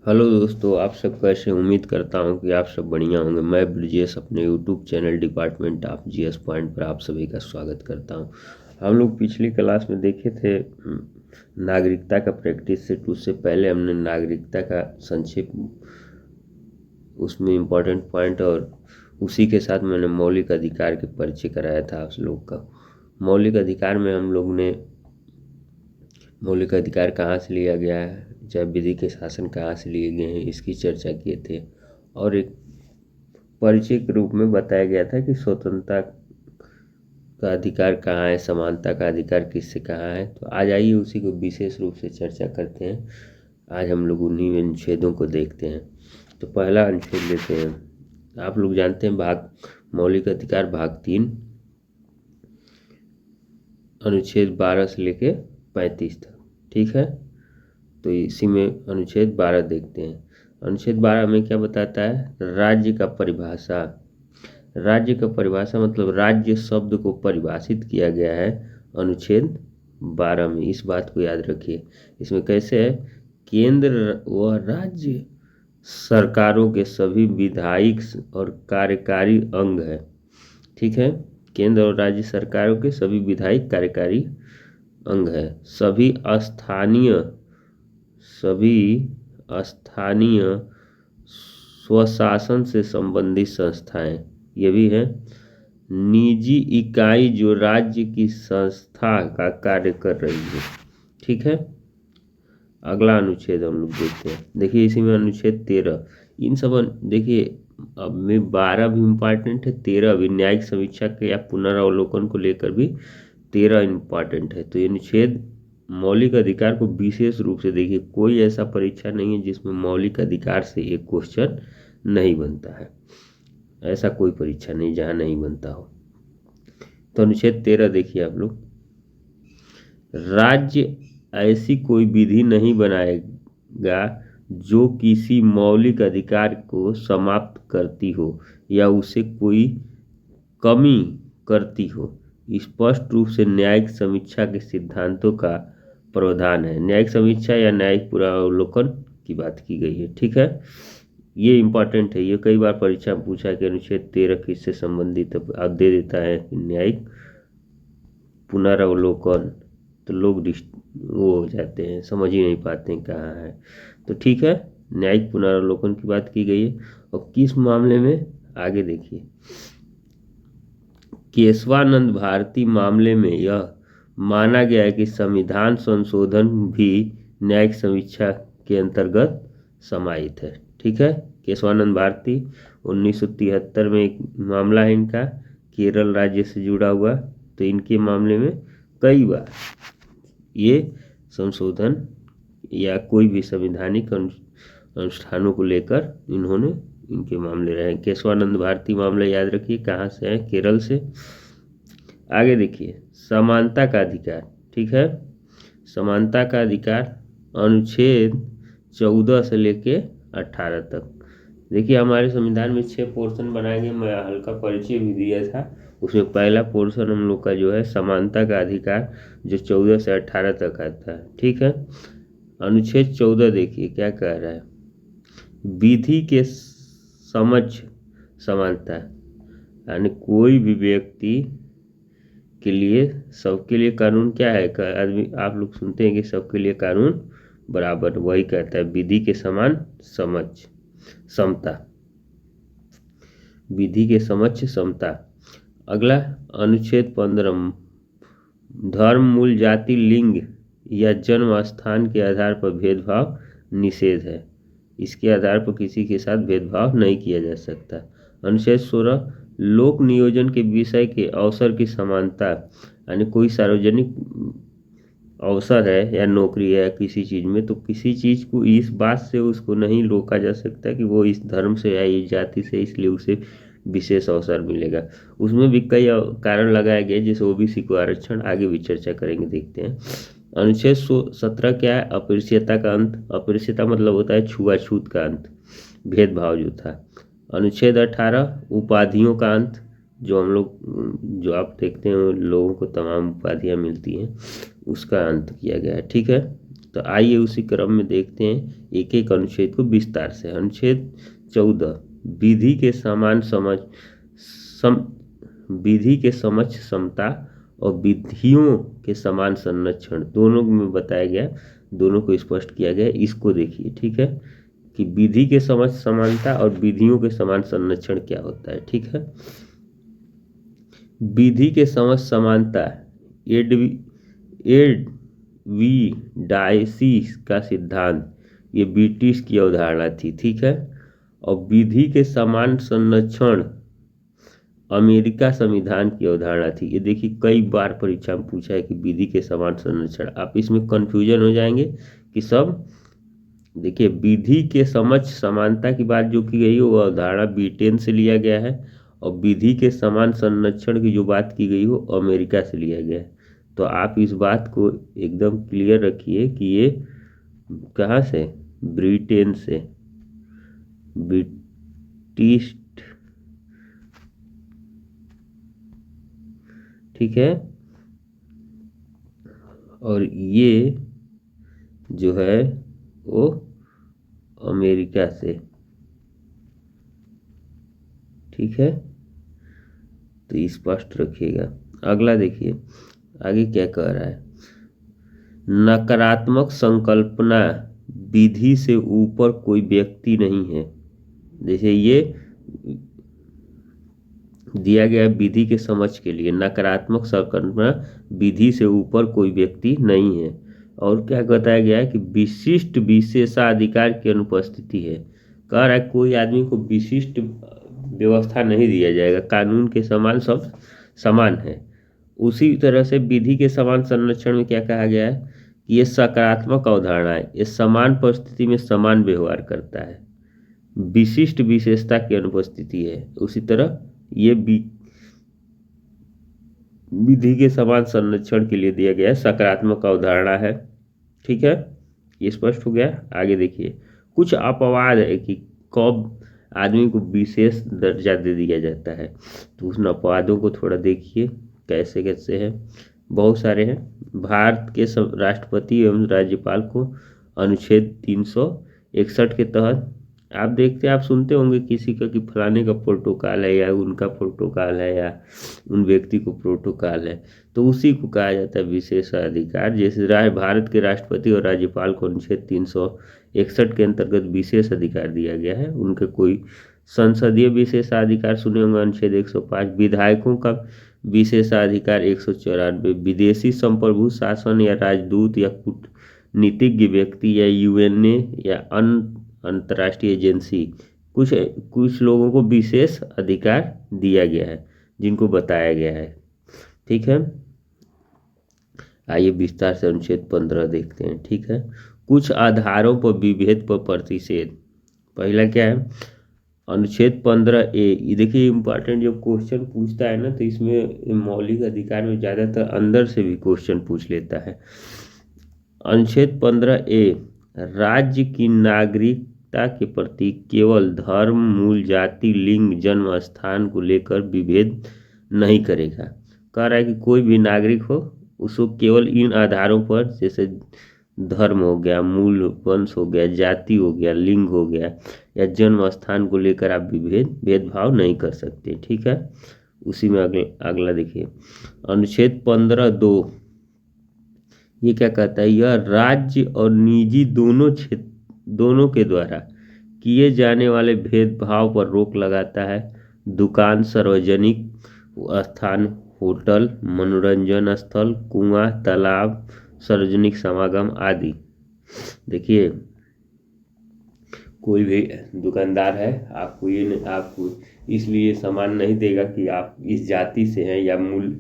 Hello दोस्तों, आप सब कैसे? उम्मीद करता हूँ कि आप सब बढ़िया होंगे। मैं ब्रजेश अपने YouTube channel department of GS point पर आप सभी का स्वागत करता हूँ। हम लोग पिछली क्लास में देखे थे नागरिकता का प्रैक्टिस सेट। उससे पहले हमने नागरिकता का संक्षिप्त, उसमें इम्पोर्टेंट पॉइंट और उसी के साथ मैंने मौलिक अधिकार के परिचय कराया था आप लोग का। मौलिक अधिकार में हम लोग ने मौलिक अधिकार कहाँ से लिया गया है, चाहे विधि के शासन कहाँ से लिए गए हैं, इसकी चर्चा किए थे। और एक परिचय के रूप में बताया गया था कि स्वतंत्रता का अधिकार कहाँ है, समानता का अधिकार किससे कहाँ है। तो आज आइए उसी को विशेष रूप से चर्चा करते हैं। आज हम लोग उन्हीं अनुच्छेदों को देखते हैं। तो पहला अनुच्छेद लेते हैं। आप लोग जानते हैं भाग मौलिक अधिकार भाग 3 अनुच्छेद 12 से लेके 35 तक, ठीक है। तो इसी में अनुच्छेद 12 देखते हैं। अनुच्छेद 12 में क्या बताता है? राज्य का परिभाषा। राज्य का परिभाषा मतलब राज्य शब्द को परिभाषित किया गया है अनुच्छेद 12 में। इस बात को याद रखिए। इसमें कैसे है? केंद्र व राज्य सरकारों के सभी विधायिक और कार्यकारी अंग है, ठीक है। केंद्र और राज्य सरकारों के सभी विधायिक कार्यकारी अंग है। सभी स्थानीय स्वशासन से संबंधित संस्थाएं ये भी है। निजी इकाई जो राज्य की संस्था का कार्य कर रही है, ठीक है। अगला अनुच्छेद हम लोग देखते हैं। देखिए इसी में अनुच्छेद 13। इन सब देखिए, अब में 12 भी इम्पॉर्टेंट है, 13 भी। न्यायिक समीक्षा के या पुनरावलोकन को लेकर भी 13 इम्पॉर्टेंट है। तो ये अनुच्छेद मौलिक अधिकार को विशेष रूप से देखिए। कोई ऐसा परीक्षा नहीं है जिसमें मौलिक अधिकार से एक क्वेश्चन नहीं बनता है। ऐसा कोई परीक्षा नहीं जहां नहीं बनता हो। तो अनुच्छेद 13 देखिए आप लोग। राज्य ऐसी कोई विधि नहीं बनाएगा जो किसी मौलिक अधिकार को समाप्त करती हो या उसे कोई कमी करती हो। स्पष्ट रूप से न्यायिक समीक्षा के सिद्धांतों का प्रावधान है। न्यायिक समीक्षा या न्यायिक पुनरावलोकन की बात की गई है, ठीक है। ये इम्पोर्टेंट है। ये कई बार परीक्षा में पूछा कि अनुच्छेद 13 किससे संबंधित है। अब दे देता है न्यायिक पुनरावलोकन, तो लोग वो हो जाते हैं, समझ ही नहीं पाते हैं कहाँ है। तो ठीक है, न्यायिक पुनरावलोकन की बात की गई है। और किस मामले में, आगे देखिए। केशवानंद भारती मामले में यह माना गया है कि संविधान संशोधन भी न्यायिक समीक्षा के अंतर्गत समाहित है, ठीक है। केशवानंद भारती 1973 में एक मामला है इनका, केरल राज्य से जुड़ा हुआ। तो इनके मामले में कई बार ये संशोधन या कोई भी संवैधानिक अनुष्ठानों को लेकर इन्होंने इनके मामले रहे। केशवानंद भारती मामला याद रखिए, कहाँ से है? केरल से। आगे देखिए, समानता का अधिकार, ठीक है। समानता का अधिकार अनुच्छेद 14 से लेके 18 तक। देखिए हमारे संविधान में 6 पोर्शन बनाए गए। मैं हल्का परिचय भी दिया था। उसमें पहला पोर्शन हम लोग का जो है समानता का अधिकार, जो 14 से 18 तक आता है, ठीक है। अनुच्छेद 14 देखिए क्या कह रहा है। विधि के समक्ष समानता, यानी कोई भी व्यक्ति के लिए, सबके लिए कानून क्या है? आदमी, आप लोग सुनते हैं कि सबके लिए कानून बराबर, वही कहता है विधि के समान समक्ष समता, विधि के समक्ष समता। अगला अनुच्छेद 15, धर्म, मूल, जाति, लिंग या जन्म स्थान के आधार पर भेदभाव निषेध है। इसके आधार पर किसी के साथ भेदभाव नहीं किया जा सकता। अनुच्छेद 16, लोक नियोजन के विषय के अवसर की समानता, यानी कोई सार्वजनिक अवसर है या नौकरी है किसी चीज में, तो किसी चीज को इस बात से उसको नहीं रोका जा सकता कि वो इस धर्म से या इस जाति से, इसलिए उसे विशेष अवसर मिलेगा। उसमें भी कई कारण लगाए गए, जैसे ओबीसी को आरक्षण, आगे भी चर्चा करेंगे, देखते हैं। अनुच्छेद 17 क्या है? अस्पृश्यता का अंत। अस्पृश्यता मतलब होता है छुआछूत का अंत, भेदभाव जो था। अनुच्छेद 18, उपाधियों का अंत। जो हम लोग, जो आप देखते हैं लोगों को तमाम उपाधियां मिलती हैं, उसका अंत किया गया है, ठीक है। तो आइए उसी क्रम में देखते हैं एक एक अनुच्छेद को विस्तार से। अनुच्छेद 14, विधि के समान समझ विधि के समक्ष समता और विधियों के समान संरक्षण दोनों में बताया गया, दोनों को स्पष्ट किया गया। इसको देखिए, ठीक है, कि विधि के समक्ष समानता और विधियों के समान संरक्षण क्या होता है। ठीक है, विधि के समक्ष समानता एड वी डायसी का सिद्धांत, ये ब्रिटिश की अवधारणा थी। ठीक है, और विधि के समान संरक्षण अमेरिका संविधान की अवधारणा थी। ये देखिए कई बार परीक्षा में पूछा है कि विधि के समान संरक्षण, आप इसमें कंफ्यूजन हो जाएंगे कि सब देखिए विधि के समक्ष समानता की बात जो की गई वो अवधारणा ब्रिटेन से लिया गया है और विधि के समान संरक्षण की जो बात की गई वो अमेरिका से लिया गया है। तो आप इस बात को एकदम क्लियर रखिए कि ये कहाँ से, ब्रिटेन से, ब्रिटिश। ठीक है, और ये जो है वो अमेरिका से। ठीक है, तो स्पष्ट रखिएगा। अगला देखिए आगे क्या कह रहा है। नकारात्मक संकल्पना विधि से ऊपर कोई व्यक्ति नहीं है। जैसे ये दिया गया विधि के समझ के लिए, नकारात्मक संकल्पना विधि से ऊपर कोई व्यक्ति नहीं है। और क्या बताया गया है कि विशिष्ट विशेषाधिकार की अनुपस्थिति है। कह रहा है कोई आदमी को विशिष्ट व्यवस्था नहीं दिया जाएगा, कानून के समान सब समान है। उसी तरह से विधि के समान संरक्षण में क्या कहा गया है कि ये सकारात्मक अवधारणा है, ये समान परिस्थिति में समान व्यवहार करता है, विशिष्ट विशेषता की अनुपस्थिति है। उसी तरह ये विधि के समान संरक्षण के लिए दिया गया है, सकारात्मक अवधारणा है। ठीक है, ये स्पष्ट हो गया। आगे देखिए, कुछ अपवाद है कि कब आदमी को विशेष दर्जा दे दिया जाता है, तो उन अपवादों को थोड़ा देखिए कैसे कैसे है, बहुत सारे हैं। भारत के राष्ट्रपति एवं राज्यपाल को अनुच्छेद 361 के तहत आप देखते आप सुनते होंगे किसी का कि फलाने का प्रोटोकॉल है या उनका प्रोटोकॉल है या उन व्यक्ति को प्रोटोकॉल है, तो उसी को कहा जाता है विशेषाधिकार। जैसे भारत के राष्ट्रपति और राज्यपाल को अनुच्छेद 361 के अंतर्गत विशेष अधिकार दिया गया है। उनके कोई संसदीय विशेषाधिकार सुने होंगे, अनुच्छेद 105। विधायकों का विशेषाधिकार 194। विदेशी संप्रभु शासन या राजदूत या कूटनीतिज्ञ व्यक्ति या यूएनए या अंतर्राष्ट्रीय एजेंसी, कुछ लोगों को विशेष अधिकार दिया गया है जिनको बताया गया है। ठीक है, आइए विस्तार से अनुच्छेद 15 देखते हैं। ठीक है, कुछ आधारों पर विभेद पर प्रतिषेध। पहला क्या है, अनुच्छेद 15A। देखिए इम्पोर्टेंट जब क्वेश्चन पूछता है ना तो इसमें मौलिक अधिकार में ज़्यादातर अंदर से भी क्वेश्चन पूछ लेता है। अनुच्छेद 15A, राज्य की नागरिकता के प्रति केवल धर्म, मूल जाति, लिंग, जन्म स्थान को लेकर विभेद नहीं करेगा। कह रहा है कि कोई भी नागरिक हो उसको केवल इन आधारों पर, जैसे धर्म हो गया, मूल वंश हो गया, जाति हो गया, लिंग हो गया या जन्म स्थान को लेकर आप भेदभाव नहीं कर सकते। ठीक है, उसी में अगला देखिए अनुच्छेद 15(2), ये क्या कहता है, यह राज्य और निजी दोनों के द्वारा किए जाने वाले भेदभाव पर रोक लगाता है। दुकान, सार्वजनिक स्थान, होटल, मनोरंजन स्थल, कुआं, तालाब, सार्वजनिक समागम आदि। देखिए कोई भी दुकानदार है आपको इसलिए सामान नहीं देगा कि आप इस जाति से हैं या मूल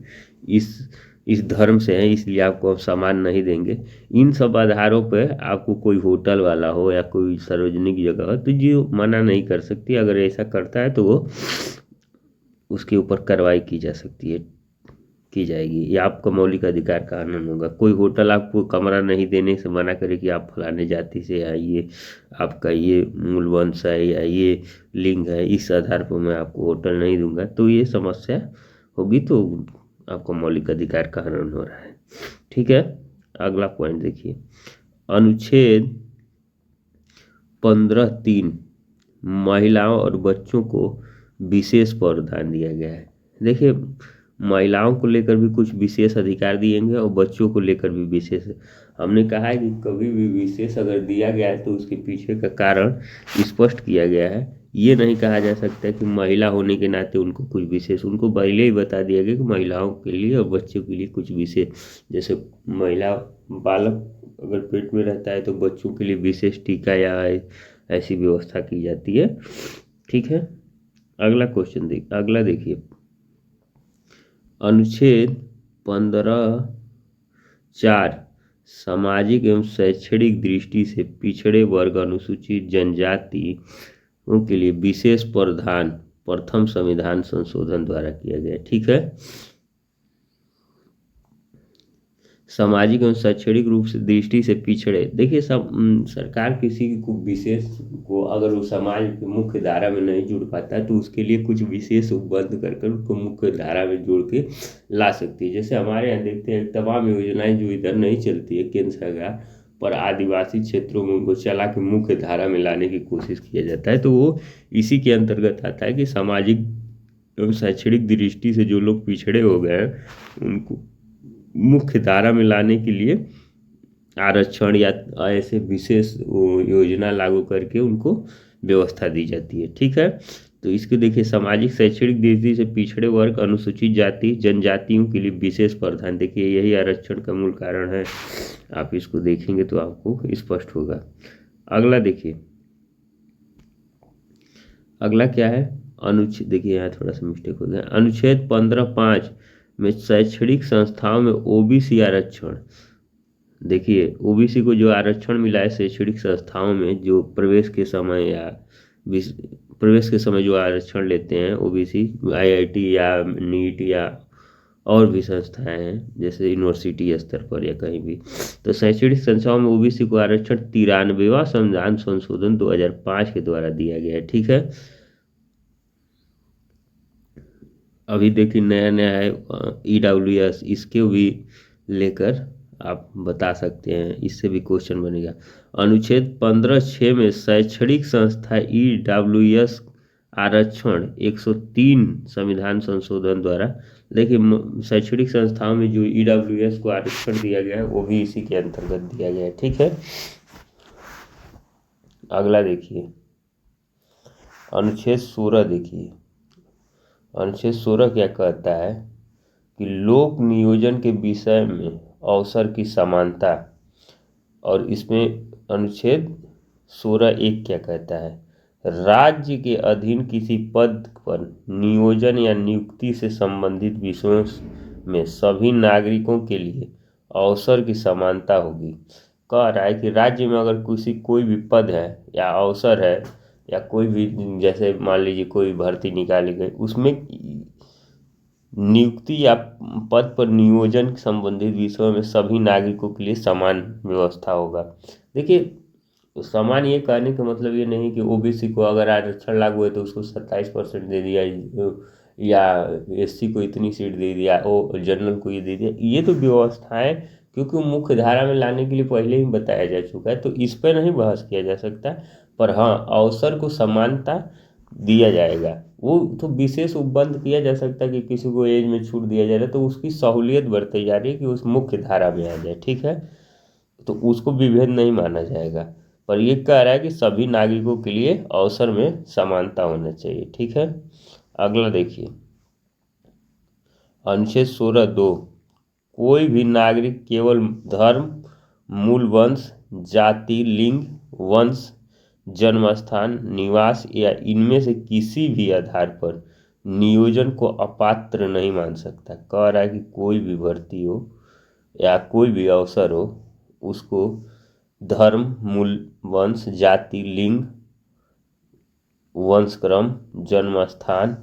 इस धर्म से हैं इसलिए आपको अब सामान नहीं देंगे। इन सब आधारों पर आपको कोई होटल वाला हो या कोई सार्वजनिक जगह हो तो जो मना नहीं कर सकती, अगर ऐसा करता है तो वो उसके ऊपर कार्रवाई की जाएगी। ये आपका मौलिक अधिकार का हनन होगा। कोई होटल आपको कमरा नहीं देने से मना करे कि आप फलाने जाति से आइए, आपका ये मूल वंश है या ये लिंग है, इस आधार पर मैं आपको होटल नहीं दूंगा, तो ये समस्या होगी, तो आपको मौलिक अधिकार का हनन हो रहा है। ठीक है, अगला पॉइंट देखिए, अनुच्छेद 15(3) महिलाओं और बच्चों को विशेष प्रावधान दिया गया है। देखिए, महिलाओं को लेकर भी कुछ विशेष अधिकार दिए गए और बच्चों को लेकर भी विशेष। हमने कहा है कि कभी भी विशेष अगर दिया गया है तो उसके पीछे का कारण स्पष्ट किया गया है। ये नहीं कहा जा सकता कि महिला होने के नाते उनको कुछ विशेष, उनको पहले ही बता दिया गया कि महिलाओं के लिए और बच्चों के लिए कुछ विशेष, जैसे महिला बालक अगर पेट में रहता है तो बच्चों के लिए विशेष टीका या ऐसी व्यवस्था की जाती है। ठीक है, अगला देखिए, अनुच्छेद 15(4) सामाजिक एवं शैक्षणिक दृष्टि से पिछड़े वर्ग अनुसूचित जनजातियों के लिए विशेष प्रावधान प्रथम संविधान संशोधन द्वारा किया गया। ठीक है, सामाजिक एवं शैक्षणिक रूप से दृष्टि से पिछड़े। देखिए, सरकार किसी को विशेष को अगर वो समाज की मुख्य धारा में नहीं जुड़ पाता है तो उसके लिए कुछ विशेष उपबद्ध कर कर उसको मुख्य धारा में जोड़ के ला सकती है। जैसे हमारे यहाँ देखते हैं तमाम योजनाएं जो इधर नहीं चलती है केंद्र सरकार, पर आदिवासी क्षेत्रों में उनको चला के मुख्य धारा में लाने की कोशिश किया जाता है, तो वो इसी के अंतर्गत आता है कि सामाजिक एवं शैक्षणिक दृष्टि से जो लोग पिछड़े हो गए हैं उनको मुख्य धारा में लाने के लिए आरक्षण या ऐसे विशेष योजना लागू करके उनको व्यवस्था दी जाती है। ठीक है, तो इसके देखिए, सामाजिक शैक्षणिक दृष्टि से पिछड़े वर्ग अनुसूचित जाति जनजातियों के लिए विशेष प्रावधान। देखिए, यही आरक्षण का मूल कारण है। आप इसको देखेंगे तो आपको स्पष्ट होगा। अगला देखिए, अगला क्या है, अनुच्छेद, देखिए यहाँ थोड़ा सा मिस्टेक हो गया, अनुच्छेद 15(5) में शैक्षणिक संस्थाओं में ओबीसी आरक्षण। देखिए, ओबीसी को जो आरक्षण मिला है शैक्षणिक संस्थाओं में, जो प्रवेश के समय जो आरक्षण लेते हैं ओबीसी, आईआईटी या नीट या और भी संस्थाएं हैं जैसे यूनिवर्सिटी स्तर पर या कहीं भी, तो शैक्षणिक संस्थाओं में ओबीसी को आरक्षण 93वां संविधान संशोधन 2005 के द्वारा दिया गया है। ठीक है, अभी देखिए नया नया है ईडब्ल्यूएस, इसके भी लेकर आप बता सकते हैं, इससे भी क्वेश्चन बनेगा। अनुच्छेद 15(6) में शैक्षणिक संस्था ईडब्ल्यूएस आरक्षण 103 संविधान संशोधन द्वारा। देखिए, शैक्षणिक संस्थाओं में जो ईडब्ल्यूएस को आरक्षण दिया गया है वो भी इसी के अंतर्गत दिया गया है। ठीक है, अगला देखिए, अनुच्छेद 16 देखिए, अनुच्छेद 16 क्या कहता है कि लोक नियोजन के विषय में अवसर की समानता। और इसमें अनुच्छेद 16(1) क्या कहता है, राज्य के अधीन किसी पद पर नियोजन या नियुक्ति से संबंधित विषयों में सभी नागरिकों के लिए अवसर की समानता होगी। कह रहा है कि राज्य में अगर कोई भी पद है या अवसर है या कोई भी, जैसे मान लीजिए कोई भर्ती निकाली गई, उसमें नियुक्ति या पद पर नियोजन संबंधित विषयों में सभी नागरिकों के लिए समान व्यवस्था होगा। देखिए, समान ये कहने का मतलब ये नहीं कि ओबीसी को अगर आरक्षण लागू है तो उसको 27% दे दिया या एससी को इतनी सीट दे दिया, ओ जनरल को ये दे दिया। ये तो व्यवस्थाएं क्योंकि मुख्य धारा में लाने के लिए पहले ही बताया जा चुका है, तो इस पर नहीं बहस किया जा सकता। पर हाँ, अवसर को समानता दिया जाएगा, वो तो विशेष उपबंध किया जा सकता है कि किसी को एज में छूट दिया जा रहा है तो उसकी सहूलियत बढ़ती जा रही है कि उस मुख्य धारा में आ जाए। ठीक है, तो उसको विभेद नहीं माना जाएगा, पर ये कह रहा है कि सभी नागरिकों के लिए अवसर में समानता होना चाहिए। ठीक है, अगला देखिए, अनुच्छेद 16(2) कोई भी नागरिक केवल धर्म, मूल वंश, जाति, लिंग, वंश, जन्मस्थान, निवास या इनमें से किसी भी आधार पर नियोजन को अपात्र नहीं मान सकता। कह रहा है कि कोई भी भर्ती हो या कोई भी अवसर हो, उसको धर्म, मूल वंश, जाति, लिंग, वंशक्रम, जन्मस्थान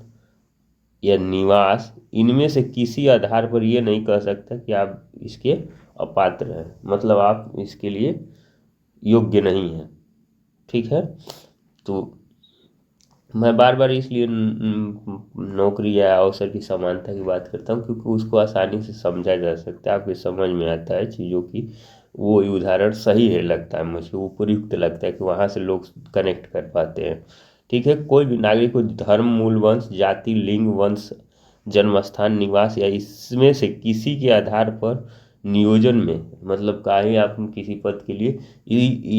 या निवास, इनमें से किसी आधार पर यह नहीं कह सकता कि आप इसके अपात्र हैं, मतलब आप इसके लिए योग्य नहीं हैं। ठीक है, तो मैं बार बार इसलिए नौकरी या अवसर की समानता की बात करता हूँ क्योंकि उसको आसानी से समझा जा सकता है, आपके समझ में आता है चीज़ों की वो उदाहरण सही है, लगता है मुझे वो उपयुक्त लगता है कि वहाँ से लोग कनेक्ट कर पाते हैं। ठीक है, कोई भी नागरिक को धर्म, मूल वंश, जाति, लिंग, वंश, जन्म स्थान, निवास या इसमें से किसी के आधार पर नियोजन में, मतलब कहीं आप किसी पद के लिए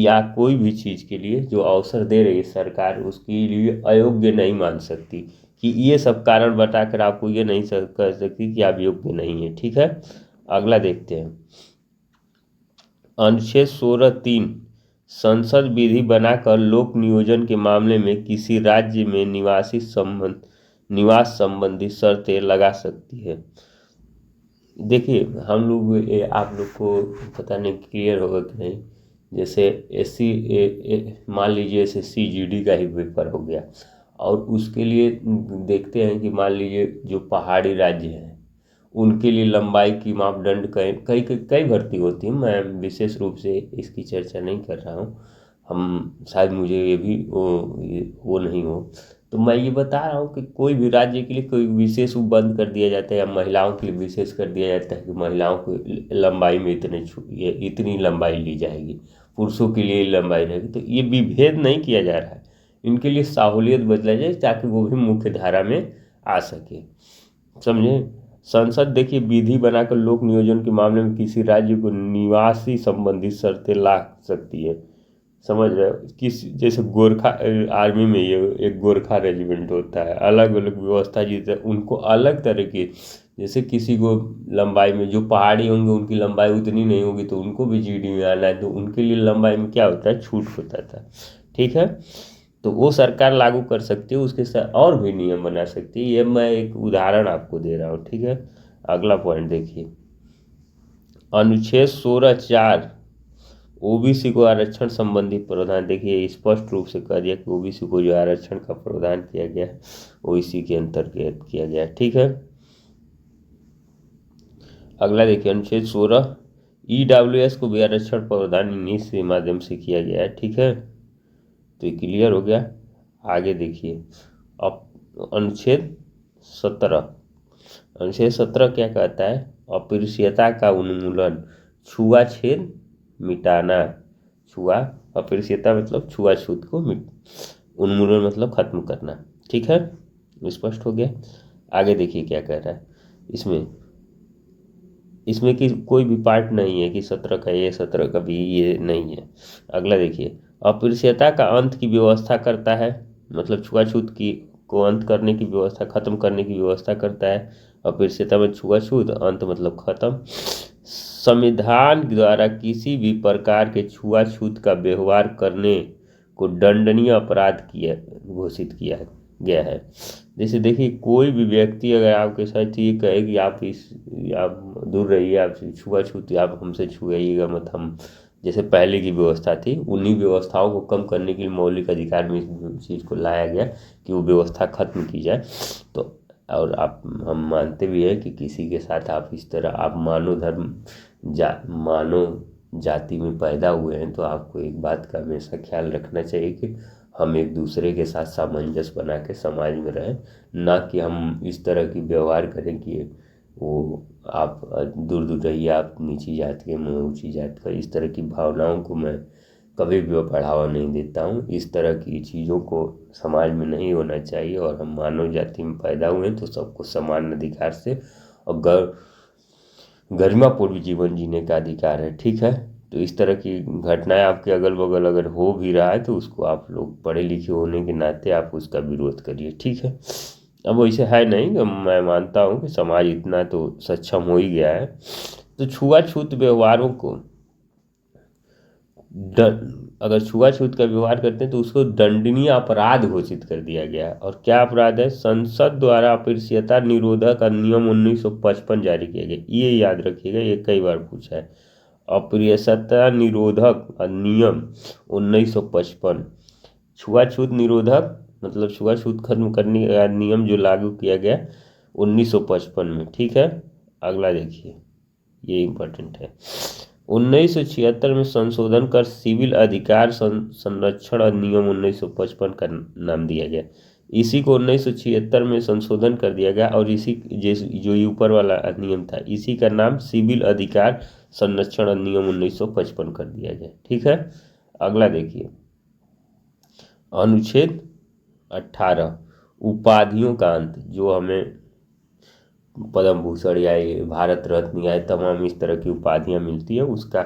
या कोई भी चीज़ के लिए जो अवसर दे रही है सरकार, उसके लिए अयोग्य नहीं मान सकती, कि ये सब कारण बताकर आपको ये नहीं कर सकती कि आप योग्य नहीं है। ठीक है, अगला देखते हैं। अनुच्छेद 16(3) संसद विधि बनाकर लोक नियोजन के मामले में किसी राज्य में निवास संबंधी शर्तें लगा सकती है। देखिए, हम लोग आप लोग को पता नहीं क्लियर होगा कि नहीं, जैसे एससी मान लीजिए एसएससी जीडी का ही पेपर हो गया, और उसके लिए देखते हैं कि मान लीजिए जो पहाड़ी राज्य हैं उनके लिए लंबाई की मापदंड कई कई कई भर्ती होती है। मैं विशेष रूप से इसकी चर्चा नहीं कर रहा हूँ, हम शायद मुझे ये भी वो नहीं हो, तो मैं ये बता रहा हूँ कि कोई भी राज्य के लिए कोई विशेष वो बंद कर दिया जाता है, या महिलाओं के लिए विशेष कर दिया जाता है कि महिलाओं को लंबाई में इतनी लंबाई ली जाएगी, पुरुषों के लिए लंबाई रहेगी। तो ये विभेद नहीं किया जा रहा है, इनके लिए सहूलियत बदला जाए ताकि वो भी मुख्य धारा में आ सके। समझे? संसद देखिए विधि बनाकर लोक नियोजन के मामले में किसी राज्य को निवासी संबंधी शर्तें ला सकती है। समझ रहे हो? किस जैसे गोरखा आर्मी में ये एक गोरखा रेजिमेंट होता है, अलग अलग व्यवस्था जीते उनको अलग तरह की, जैसे किसी को लंबाई में जो पहाड़ी होंगे उनकी लंबाई उतनी नहीं होगी तो उनको भी जीडी में आना है, तो उनके लिए लंबाई में क्या होता है, छूट होता था। ठीक है, तो वो सरकार लागू कर सकती है, उसके साथ और भी नियम बना सकती है। ये मैं एक उदाहरण आपको दे रहा हूँ। ठीक है, अगला पॉइंट देखिए। अनुच्छेद 16(4) ओबीसी को आरक्षण संबंधी प्रावधान। देखिए स्पष्ट रूप से कह दिया कि ओबीसी को जो आरक्षण का प्रावधान किया गया है वो इसी के अंतर्गत किया गया है। ठीक है, अगला देखिए अनुच्छेद 16 ईडब्ल्यूएस को भी आरक्षण प्रावधान इन्हीं के माध्यम से किया गया है। ठीक है, तो ये क्लियर हो गया। आगे देखिए अब अनुच्छेद 17। अनुच्छेद 17 क्या कहता है? अस्पृश्यता का उन्मूलन, छुआछूत मिटाना। अस्पृश्यता मतलब छुआछूत को उन्मूलन मतलब खत्म करना। ठीक है, स्पष्ट हो गया। आगे देखिए क्या कह रहा है इसमें। इसमें कि कोई भी पार्ट नहीं है कि 17 का ये 17 का भी ये नहीं है। अगला देखिए, अस्पृश्यता का अंत की व्यवस्था करता है, मतलब छुआछूत की को अंत करने की व्यवस्था, खत्म करने की व्यवस्था करता है। अस्पृश्यता में छुआछूत, अंत मतलब खत्म। संविधान द्वारा किसी भी प्रकार के छुआछूत का व्यवहार करने को दंडनीय अपराध किया घोषित किया गया है। जैसे देखिए कोई भी व्यक्ति अगर आपके साथ ये कहे कि आप दूर रहिए, आप छुआछूत, आप हमसे छुआइएगा मत, हम जैसे पहले की व्यवस्था थी उन्हीं व्यवस्थाओं को कम करने के लिए मौलिक अधिकार में इस चीज़ को लाया गया कि वो व्यवस्था खत्म की जाए। तो और आप हम मानते भी हैं कि किसी के साथ आप इस तरह आप मानव जाति में पैदा हुए हैं, तो आपको एक बात का हमेशा ख्याल रखना चाहिए कि हम एक दूसरे के साथ सामंजस्य बना के समाज में रहें, ना कि हम इस तरह की व्यवहार करें कि वो आप दूर दूर रहिए, आप नीची जाति के, मैं ऊंची जाति का, इस तरह की भावनाओं को मैं कभी भी बढ़ावा नहीं देता हूँ। इस तरह की चीज़ों को समाज में नहीं होना चाहिए, और हम मानव जाति में पैदा हुए हैं तो सबको समान अधिकार से और गरिमापूर्ण जीवन जीने का अधिकार है। ठीक है, तो इस तरह की घटनाएं आपके अगल बगल अगर हो भी रहा है तो उसको आप लोग पढ़े लिखे होने के नाते आप उसका विरोध करिए। ठीक है, अब वैसे है नहीं, मैं मानता हूँ कि समाज इतना तो सक्षम हो ही गया है, तो छुआछूत व्यवहारों को अगर छुआछूत का व्यवहार करते हैं तो उसको दंडनीय अपराध घोषित कर दिया गया है। और क्या अपराध है? संसद द्वारा अस्पृश्यता निरोधक अधिनियम 1955 जारी किया गया। ये याद रखिएगा, ये कई बार पूछा है। अस्पृश्यता निरोधक अधिनियम 1955, छुआछूत निरोधक मतलब छुआछूत खत्म करने का नियम जो लागू किया गया 1955 में। ठीक है, अगला देखिए, ये इम्पोर्टेंट है। 1976 में संशोधन कर सिविल अधिकार संरक्षण अधिनियम 1955 का नाम दिया गया। इसी को 1976 में संशोधन कर दिया गया, और इसी जैसे जो ऊपर वाला अधिनियम था इसी का नाम सिविल अधिकार संरक्षण अधिनियम 1955 कर दिया जाए। ठीक है, अगला देखिए अनुच्छेद 18 उपाधियों का अंत, जो हमें पद्म भूषण या ये भारत रत्न या तमाम इस तरह की उपाधियां मिलती है, उसका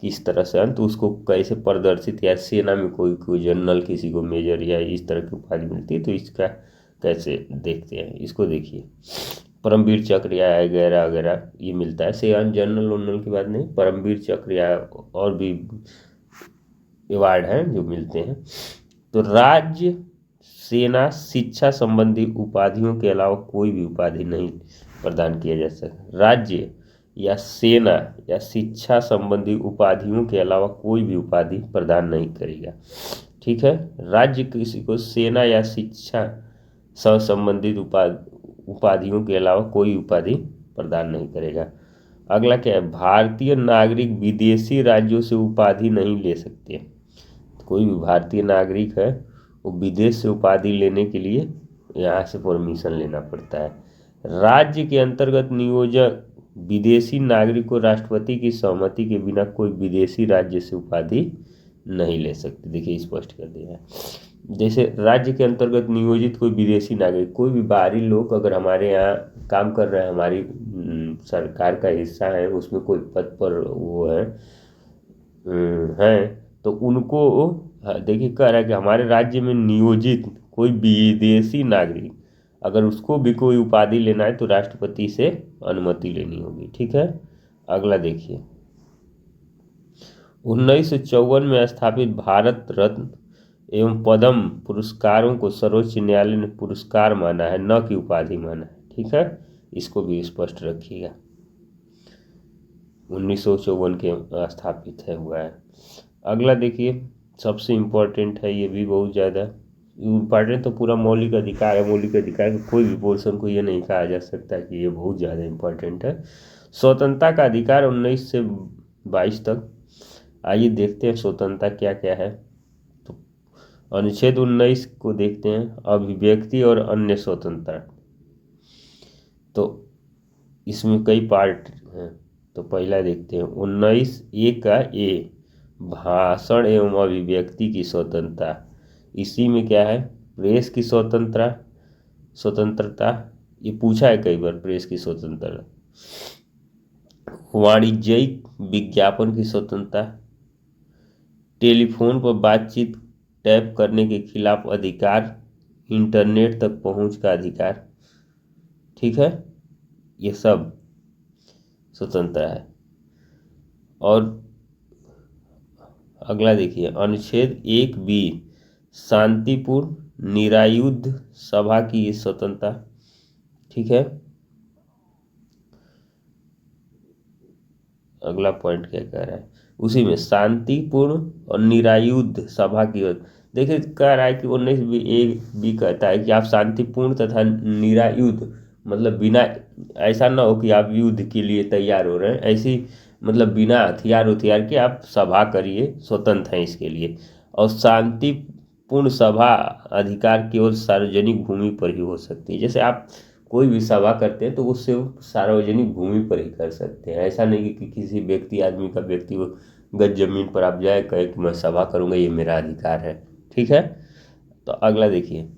किस तरह से अंत, उसको कैसे प्रदर्शित, या सेना में कोई कोई जनरल किसी को मेजर या इस तरह की उपाधि मिलती है तो इसका कैसे देखते हैं। इसको देखिए परमवीर चक्र या वगैरह वगैरह ये मिलता है, सेना जनरल उन्नल की बात नहीं, परमवीर चक्र या और भी अवार्ड हैं जो मिलते हैं। तो राज्य सेना शिक्षा संबंधी उपाधियों के अलावा कोई भी उपाधि नहीं प्रदान किया जा सकता। राज्य या सेना या शिक्षा संबंधी उपाधियों के अलावा कोई भी उपाधि प्रदान नहीं करेगा। ठीक है, राज्य किसी को सेना या शिक्षा से संबंधित उपाधियों के अलावा कोई उपाधि प्रदान नहीं करेगा। अगला क्या है, भारतीय नागरिक विदेशी राज्यों से उपाधि नहीं ले सकते। कोई भी भारतीय नागरिक है वो विदेश से उपाधि लेने के लिए यहाँ से परमिशन लेना पड़ता है। राज्य के अंतर्गत नियोजक विदेशी नागरिक को राष्ट्रपति की सहमति के बिना कोई विदेशी राज्य से उपाधि नहीं ले सकते। देखिए स्पष्ट कर दिया है। जैसे राज्य के अंतर्गत नियोजित कोई विदेशी नागरिक, कोई भी बाहरी लोग अगर हमारे यहाँ काम कर रहे हैं, हमारी सरकार का हिस्सा है, उसमें कोई पद पर वो है तो उनको देखिए कह रहा है कि हमारे राज्य में नियोजित कोई विदेशी नागरिक अगर उसको भी कोई उपाधि लेना है तो राष्ट्रपति से अनुमति लेनी होगी। ठीक है, अगला देखिए 1954 में स्थापित भारत रत्न एवं पद्म पुरस्कारों को सर्वोच्च न्यायालय ने पुरस्कार माना है, न कि उपाधि माना है। ठीक है, इसको भी स्पष्ट रखिएगा। 1954 के स्थापित है हुआ है। अगला देखिए सबसे इम्पोर्टेंट है, ये भी बहुत ज़्यादा इम्पोर्टेंट, तो पूरा मौलिक अधिकार है। मौलिक अधिकार के कोई भी पोर्शन को ये नहीं कहा जा सकता कि ये बहुत ज़्यादा इम्पोर्टेंट है। स्वतंत्रता का अधिकार 19 से 22 तक। आइए देखते हैं स्वतंत्रता क्या क्या है। तो अनुच्छेद 19 को देखते हैं, अभिव्यक्ति और अन्य स्वतंत्रता। तो इसमें कई पार्ट हैं, तो पहला देखते हैं 19(a) का ए, भाषण एवं अभिव्यक्ति की स्वतंत्रता। इसी में क्या है, प्रेस की स्वतंत्रता, ये पूछा है कई बार, प्रेस की स्वतंत्रता। वाणिज्यिक विज्ञापन की स्वतंत्रता, टेलीफोन पर बातचीत टैप करने के खिलाफ अधिकार, इंटरनेट तक पहुंच का अधिकार। ठीक है, ये सब स्वतंत्रता है। और अगला देखिए अनुच्छेद 1(b) शांतिपूर्ण निरायुध सभा की स्वतंत्रता। ठीक है, अगला पॉइंट क्या कह रहा है, उसी में शांतिपूर्ण और निरायुध सभा की। देखिए कह रहा है कि 19(a)(b) कहता है कि आप शांतिपूर्ण तथा निरायुध, मतलब बिना, ऐसा ना हो कि आप युद्ध के लिए तैयार हो रहे हैं, ऐसी मतलब बिना हथियार के आप सभा करिए, स्वतंत्र हैं इसके लिए। और शांतिपूर्ण सभा अधिकार केवल सार्वजनिक भूमि पर ही हो सकती है। जैसे आप कोई भी सभा करते हैं तो उससे सार्वजनिक भूमि पर ही कर सकते हैं। ऐसा नहीं कि किसी व्यक्ति आदमी का व्यक्तिगत जमीन पर आप जाए कहे कि मैं सभा करूंगा, ये मेरा अधिकार है। ठीक है, तो अगला देखिए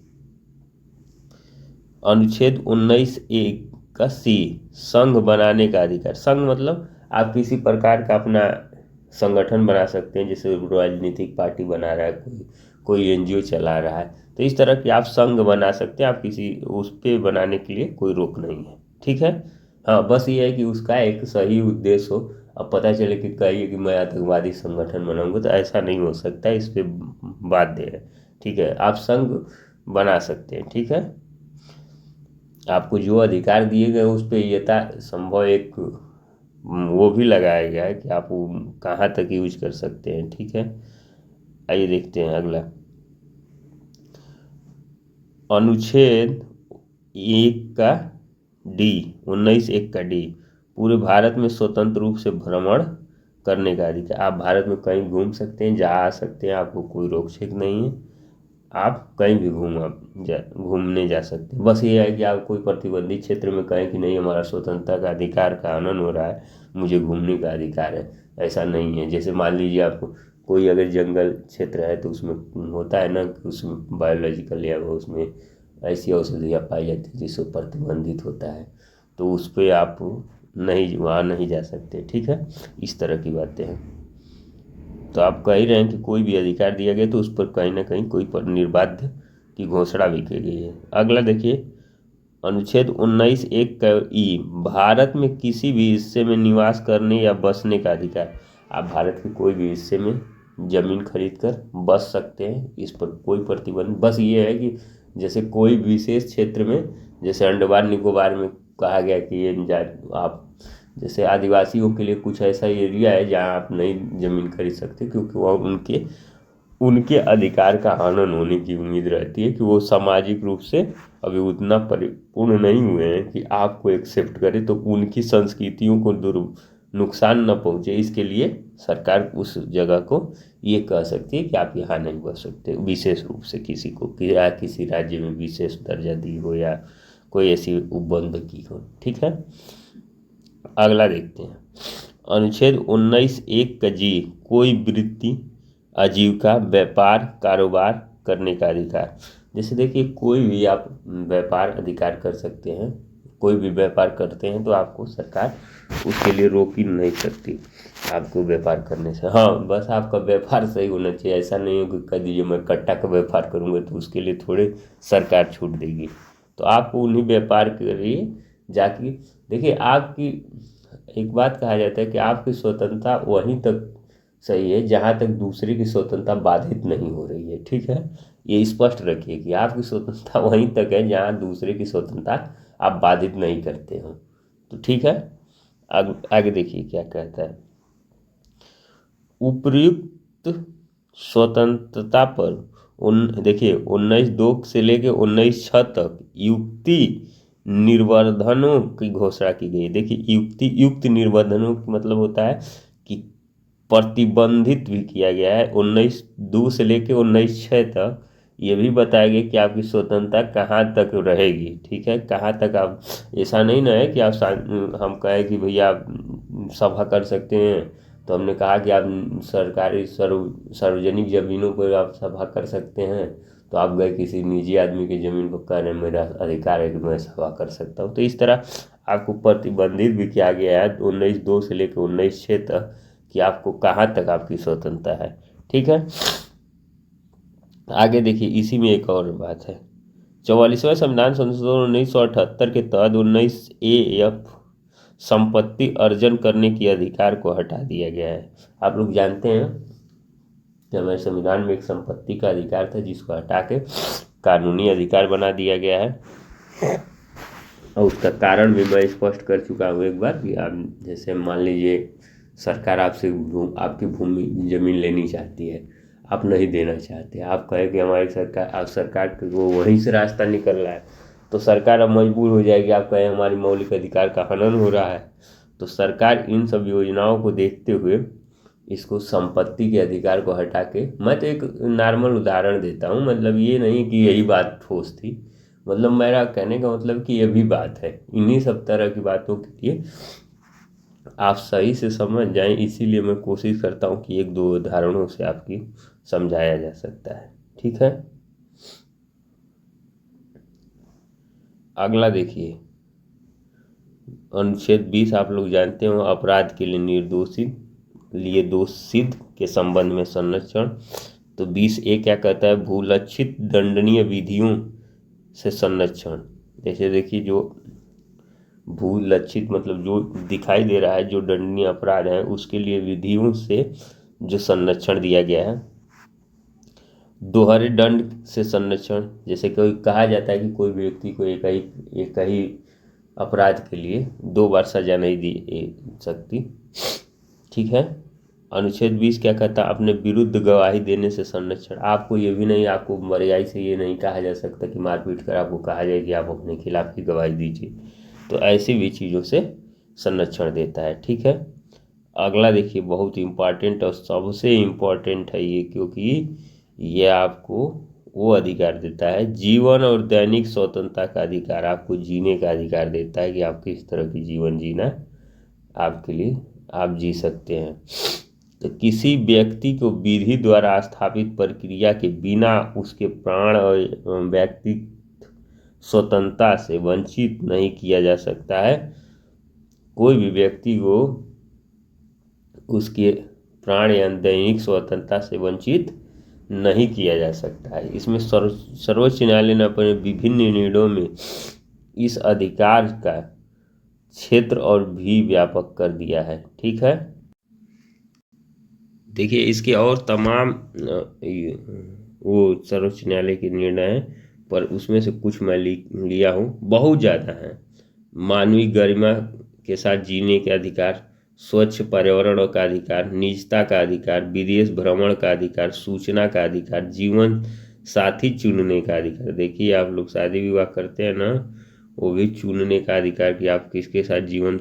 अनुच्छेद 19(a) का सी, संघ बनाने का अधिकार। संघ मतलब आप किसी प्रकार का अपना संगठन बना सकते हैं, जैसे राजनीतिक पार्टी बना रहा है, कोई एनजीओ चला रहा है, तो इस तरह की आप संघ बना सकते हैं। आप किसी उस पे बनाने के लिए कोई रोक नहीं है। ठीक है, हाँ बस ये है कि उसका एक सही उद्देश्य हो। अब पता चले कि कहिए कि मैं आतंकवादी संगठन बनाऊंगा, तो ऐसा नहीं हो सकता, इस पे बाध्य है। ठीक है, आप संघ बना सकते हैं। ठीक है, आपको जो अधिकार दिए गए उस पर यथा संभव एक वो भी लगाया गया है कि आप वो कहाँ तक यूज कर सकते हैं। ठीक है, आइए देखते हैं अगला अनुच्छेद 1 का डी, 19(1) का डी, पूरे भारत में स्वतंत्र रूप से भ्रमण करने का अधिकार। आप भारत में कहीं घूम सकते हैं, जहाँ आ सकते हैं, आपको कोई रोक छेक नहीं है। आप कहीं भी घूमने जा सकते हैं। बस ये है कि आप कोई प्रतिबंधित क्षेत्र में कहें कि नहीं हमारा स्वतंत्रता का अधिकार का हनन हो रहा है, मुझे घूमने का अधिकार है, ऐसा नहीं है। जैसे मान लीजिए आपको कोई अगर जंगल क्षेत्र है तो उसमें होता है ना कि उसमें बायोलॉजिकल या वो उसमें ऐसी औषधियाँ पाई जाती है जिसको प्रतिबंधित होता है, तो उस पर आप नहीं वहाँ नहीं जा सकते। ठीक है, इस तरह की बातें हैं। तो आप कह ही रहे हैं कि कोई भी अधिकार दिया गया तो उस पर कहीं ना कहीं कोई पर निर्बाध की घोषणा भी की गई है। अगला देखिए, अनुच्छेद 19(1) का ई, भारत में किसी भी हिस्से में निवास करने या बसने का अधिकार। आप भारत के कोई भी हिस्से में जमीन खरीद कर बस सकते हैं, इस पर कोई प्रतिबंध। बस ये है कि जैसे कोई विशेष क्षेत्र में, जैसे अंडमान निकोबार में कहा गया कि आप जैसे आदिवासियों के लिए कुछ ऐसा एरिया है जहाँ आप नई जमीन खरीद सकते, क्योंकि वह उनके उनके अधिकार का हनन होने की उम्मीद रहती है कि वो सामाजिक रूप से अभी उतना परिपूर्ण नहीं हुए हैं कि आपको एक्सेप्ट करे, तो उनकी संस्कृतियों को नुकसान न पहुंचे, इसके लिए सरकार उस जगह को ये कह सकती है कि आप यहाँ नहीं बस सकते, विशेष रूप से किसी को या किसी राज्य में विशेष दर्जा दी हो या कोई ऐसी उपबंध की हो। ठीक है, अगला देखते हैं, अनुच्छेद 19(1) का जी, कोई वृत्ति आजीविका व्यापार कारोबार करने का अधिकार। जैसे देखिए कोई भी आप व्यापार अधिकार कर सकते हैं, कोई भी व्यापार करते हैं तो आपको सरकार उसके लिए रोक ही नहीं सकती आपको व्यापार करने से। हाँ, बस आपका व्यापार सही होना चाहिए, ऐसा नहीं हो कि कह दीजिए मैं कट्टा का व्यापार करूँगा तो उसके लिए थोड़े सरकार छूट देगी। तो आपको उन्हीं व्यापार के लिए जाके देखिए, आपकी एक बात कहा जाता है कि आपकी स्वतंत्रता वहीं तक सही है जहाँ तक दूसरे की स्वतंत्रता बाधित नहीं हो रही है। ठीक है, ये स्पष्ट रखिए कि आपकी स्वतंत्रता वहीं तक है जहाँ दूसरे की स्वतंत्रता आप बाधित नहीं करते हो। तो ठीक है, आगे देखिए क्या कहता है, उपर्युक्त स्वतंत्रता पर देखिए 19(2) से लेके 19(6) तक युक्ति निर्वर्धनों की घोषणा की गई। देखिए युक्त निर्वर्धनों का मतलब होता है कि प्रतिबंधित भी किया गया है। 19(2) से लेके 19(6) तक ये भी बताया गया कि आपकी स्वतंत्रता कहाँ तक रहेगी। ठीक है, कहाँ तक आप, ऐसा नहीं ना है कि आप हम कहें कि भैया आप सभा कर सकते हैं, तो हमने कहा कि आप सरकारी सार्वजनिक जमीनों पर आप सभा कर सकते हैं, तो आप गए किसी निजी आदमी की जमीन पर कह रहे हैं मेरा अधिकार है कि मैं सभा कर सकता हूँ। तो इस तरह आपको प्रतिबंधित भी किया गया है 19(2) से लेकर 19(6) तक कि आपको कहाँ तक आपकी स्वतंत्रता है। ठीक है, आगे देखिए, इसी में एक और बात है, 44वां संविधान संशोधन 1978 के तहत 19(a)(f) संपत्ति अर्जन करने के अधिकार को हटा दिया गया है। आप लोग जानते हैं कि हमारे संविधान में एक संपत्ति का अधिकार था जिसको हटा के कानूनी अधिकार बना दिया गया है, और उसका कारण भी मैं स्पष्ट कर चुका हूँ एक बार कि आप जैसे मान लीजिए सरकार आपसे आपकी भूमि जमीन लेनी चाहती है, आप नहीं देना चाहते, आप कहें कि हमारी सरकार, आप सरकार को वहीं से रास्ता निकल रहा है, तो सरकार अब मजबूर हो जाएगी। आप कहें हमारी मौलिक अधिकार का हनन हो रहा है, तो सरकार इन सब योजनाओं को देखते हुए इसको संपत्ति के अधिकार को हटा के, मैं तो एक नॉर्मल उदाहरण देता हूँ, मतलब ये नहीं कि यही बात ठोस थी, मतलब मेरा कहने का मतलब कि ये भी बात है। इन्हीं सब तरह की बातों के लिए आप सही से समझ जाएं, इसीलिए मैं कोशिश करता हूं कि एक दो उदाहरणों से आपकी समझाया जा सकता है। ठीक है, अगला देखिए, अनुच्छेद 20 आप लोग जानते हो, अपराध के लिए दोष सिद्ध के संबंध में संरक्षण। तो 20(a) क्या कहता है, भूलक्षित दंडनीय विधियों से संरक्षण। जैसे देखिए, जो भूलक्षित मतलब जो दिखाई दे रहा है, जो दंडनीय अपराध है उसके लिए विधियों से जो संरक्षण दिया गया है। दोहरे दंड से संरक्षण, जैसे कोई कहा जाता है कि कोई व्यक्ति को एक ही अपराध के लिए 2 बार सजा नहीं दी सकती। ठीक है, अनुच्छेद 20 क्या कहता है, अपने विरुद्ध गवाही देने से संरक्षण। आपको ये भी नहीं, आपको बरियाई से ये नहीं कहा जा सकता कि मारपीट कर आपको कहा जाए कि आप अपने खिलाफ ही गवाही दीजिए, तो ऐसी भी चीज़ों से संरक्षण देता है। ठीक है, अगला देखिए, बहुत इम्पॉर्टेंट और सबसे इम्पॉर्टेंट है ये, क्योंकि ये आपको वो अधिकार देता है। जीवन और दैनिक स्वतंत्रता का अधिकार, आपको जीने का अधिकार देता है कि आप किस तरह की जीवन जीना आपके लिए आप जी सकते हैं। तो किसी व्यक्ति को विधि द्वारा स्थापित प्रक्रिया के बिना उसके प्राण और व्यक्तिगत स्वतंत्रता से वंचित नहीं किया जा सकता है। कोई भी व्यक्ति को उसके प्राण या दैनिक स्वतंत्रता से वंचित नहीं किया जा सकता है। इसमें सर्वोच्च न्यायालय ने अपने विभिन्न निर्णयों में इस अधिकार का क्षेत्र और भी व्यापक कर दिया है। ठीक है, देखिए इसके और तमाम वो सर्वोच्च न्यायालय के निर्णय हैं, पर उसमें से कुछ मैं लिया हूँ, बहुत ज़्यादा हैं। मानवीय गरिमा के साथ जीने के अधिकार, स्वच्छ पर्यावरण का अधिकार, निजता का अधिकार, विदेश भ्रमण का अधिकार, सूचना का अधिकार, जीवन साथी चुनने का अधिकार। देखिए आप लोग शादी विवाह करते हैं ना, वो भी चुनने का अधिकार कि आप किसके साथ जीवन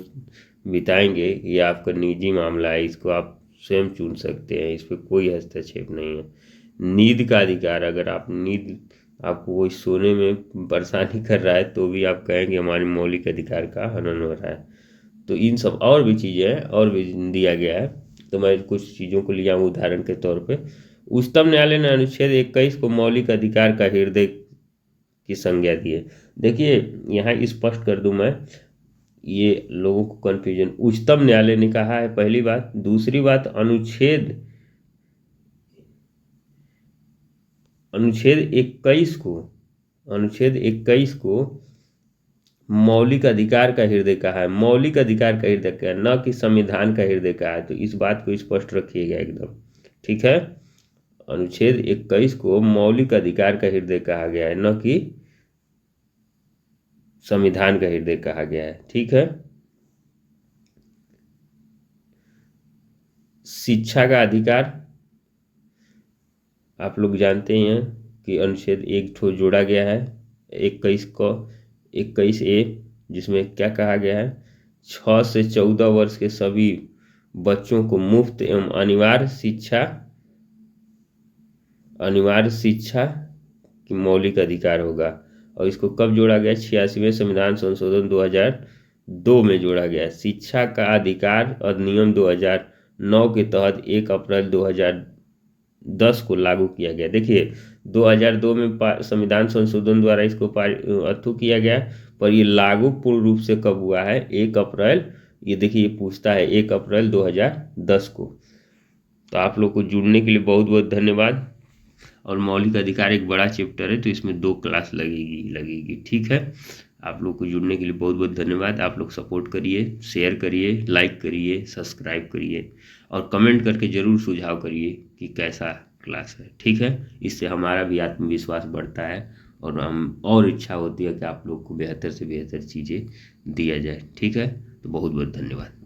बिताएंगे, ये आपका निजी मामला है, इसको आप स्वयं चुन सकते हैं, इस पर कोई हस्तक्षेप नहीं है। नींद का अधिकार, अगर आप नींद आपको कोई सोने में परेशानी कर रहा है तो भी आप कहेंगे हमारे मौलिक अधिकार का हनन हो रहा है। तो इन सब और भी चीज़ें हैं और भी दिया गया है, तो मैं कुछ चीज़ों को लिया हूँ उदाहरण के तौर पे। उच्चतम न्यायालय ने अनुच्छेद 21 को मौलिक अधिकार का हृदय की संज्ञा दी है। देखिए यहाँ स्पष्ट कर दूं मैं, ये लोगों को कन्फ्यूजन, उच्चतम न्यायालय ने कहा है, पहली बात। दूसरी बात, अनुच्छेद 21 को मौलिक अधिकार का हृदय कहा है। मौलिक अधिकार का हृदय कहा है, न कि संविधान का हृदय कहा है। तो इस बात को स्पष्ट रखिएगा एकदम, ठीक है। अनुच्छेद 21 को मौलिक अधिकार का हृदय कहा गया है, न कि संविधान का हृदय कहा गया है, ठीक है। शिक्षा का अधिकार, आप लोग जानते हैं कि अनुच्छेद 1 जोड़ा गया है 21A, जिसमें क्या कहा गया है, 6 से 14 वर्ष के सभी बच्चों को मुफ्त एवं अनिवार्य शिक्षा की मौलिक अधिकार होगा। और इसको कब जोड़ा गया, 86वें संविधान संशोधन 2002 में जोड़ा गया। शिक्षा का अधिकार अधिनियम 2009 के तहत 1 अप्रैल 2010 को लागू किया गया। देखिए 2002 में संविधान संशोधन द्वारा इसको अथू किया गया, पर ये लागू पूर्ण रूप से कब हुआ है, 1 अप्रैल, ये देखिए ये पूछता है 1 अप्रैल 2010 को। तो आप लोग को जुड़ने के लिए बहुत बहुत धन्यवाद। और मौलिक अधिकार एक बड़ा चैप्टर है, तो इसमें 2 क्लास लगेगी, ठीक है। आप लोग को जुड़ने के लिए बहुत बहुत धन्यवाद। आप लोग सपोर्ट करिए, शेयर करिए, लाइक करिए, सब्सक्राइब करिए और कमेंट करके ज़रूर सुझाव करिए कि कैसा क्लास है, ठीक है। इससे हमारा भी आत्मविश्वास बढ़ता है और हम और इच्छा होती है कि आप लोग को बेहतर से बेहतर चीज़ें दिया जाए, ठीक है। तो बहुत बहुत धन्यवाद।